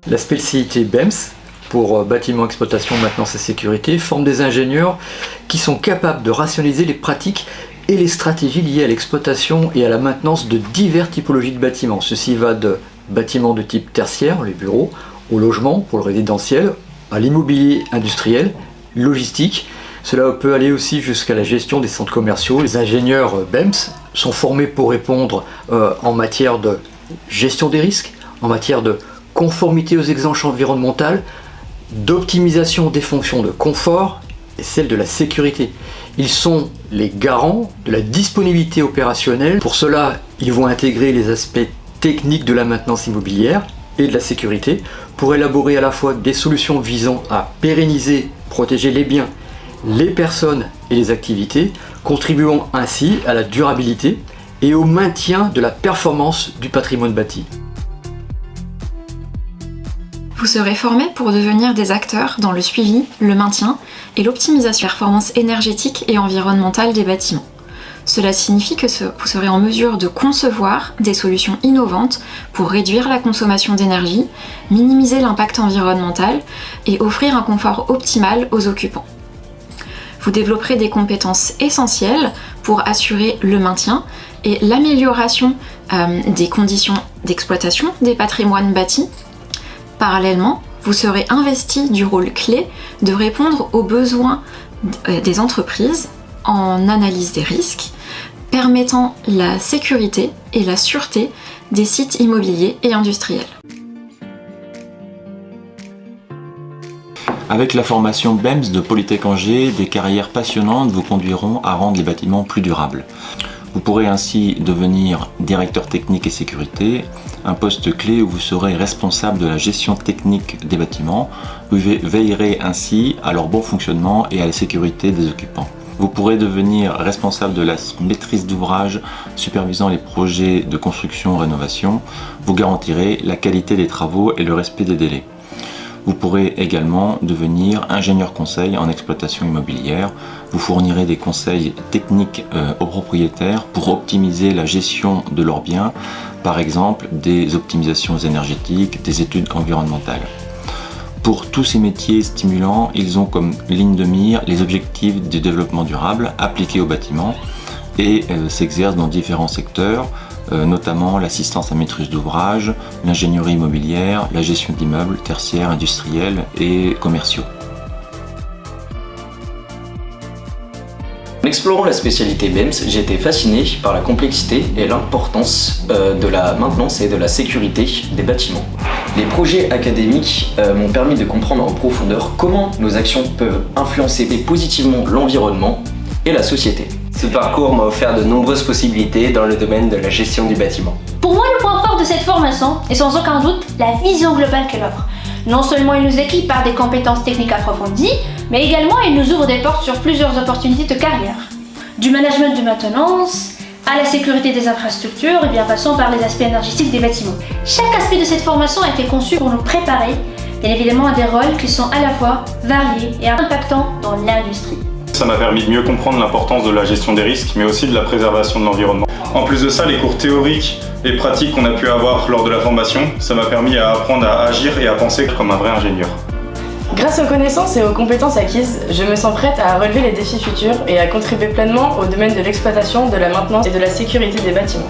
La spécialité BEMS, pour bâtiment, exploitation, maintenance et sécurité, forme des ingénieurs qui sont capables de rationaliser les pratiques et les stratégies liées à l'exploitation et à la maintenance de diverses typologies de bâtiments. Ceci va de bâtiments de type tertiaire, les bureaux, au logement pour le résidentiel, à l'immobilier industriel, logistique. Cela peut aller aussi jusqu'à la gestion des centres commerciaux. Les ingénieurs BEMS sont formés pour répondre en matière de gestion des risques, en matière de conformité aux exigences environnementales, d'optimisation des fonctions de confort et celle de la sécurité. Ils sont les garants de la disponibilité opérationnelle. Pour cela, ils vont intégrer les aspects techniques de la maintenance immobilière et de la sécurité pour élaborer à la fois des solutions visant à pérenniser, protéger les biens, les personnes et les activités, contribuant ainsi à la durabilité et au maintien de la performance du patrimoine bâti. Vous serez formés pour devenir des acteurs dans le suivi, le maintien et l'optimisation de la performance énergétique et environnementale des bâtiments. Cela signifie que vous serez en mesure de concevoir des solutions innovantes pour réduire la consommation d'énergie, minimiser l'impact environnemental et offrir un confort optimal aux occupants. Vous développerez des compétences essentielles pour assurer le maintien et l'amélioration des conditions d'exploitation des patrimoines bâtis. Parallèlement, vous serez investi du rôle clé de répondre aux besoins des entreprises en analyse des risques, permettant la sécurité et la sûreté des sites immobiliers et industriels. Avec la formation BEMS de Polytech Angers, des carrières passionnantes vous conduiront à rendre les bâtiments plus durables. Vous pourrez ainsi devenir directeur technique et sécurité, un poste clé où vous serez responsable de la gestion technique des bâtiments. Vous veillerez ainsi à leur bon fonctionnement et à la sécurité des occupants. Vous pourrez devenir responsable de la maîtrise d'ouvrage supervisant les projets de construction-rénovation. Vous garantirez la qualité des travaux et le respect des délais. Vous pourrez également devenir ingénieur conseil en exploitation immobilière. Vous fournirez des conseils techniques aux propriétaires pour optimiser la gestion de leurs biens, par exemple des optimisations énergétiques, des études environnementales. Pour tous ces métiers stimulants, ils ont comme ligne de mire les objectifs du développement durable appliqués au bâtiment et s'exercent dans différents secteurs, notamment l'assistance à maîtrise d'ouvrage, l'ingénierie immobilière, la gestion d'immeubles tertiaires, industriels et commerciaux. En explorant la spécialité BEMS, j'ai été fasciné par la complexité et l'importance de la maintenance et de la sécurité des bâtiments. Les projets académiques m'ont permis de comprendre en profondeur comment nos actions peuvent influencer positivement l'environnement et la société. Ce parcours m'a offert de nombreuses possibilités dans le domaine de la gestion du bâtiment. Pour moi, le point fort de cette formation est sans aucun doute la vision globale qu'elle offre. Non seulement elle nous équipe par des compétences techniques approfondies, mais également elle nous ouvre des portes sur plusieurs opportunités de carrière. Du management de maintenance, à la sécurité des infrastructures, et bien passant par les aspects énergétiques des bâtiments. Chaque aspect de cette formation a été conçu pour nous préparer, bien évidemment, à des rôles qui sont à la fois variés et impactants dans l'industrie. Ça m'a permis de mieux comprendre l'importance de la gestion des risques, mais aussi de la préservation de l'environnement. En plus de ça, les cours théoriques et pratiques qu'on a pu avoir lors de la formation, ça m'a permis à apprendre à agir et à penser comme un vrai ingénieur. Grâce aux connaissances et aux compétences acquises, je me sens prête à relever les défis futurs et à contribuer pleinement au domaine de l'exploitation, de la maintenance et de la sécurité des bâtiments.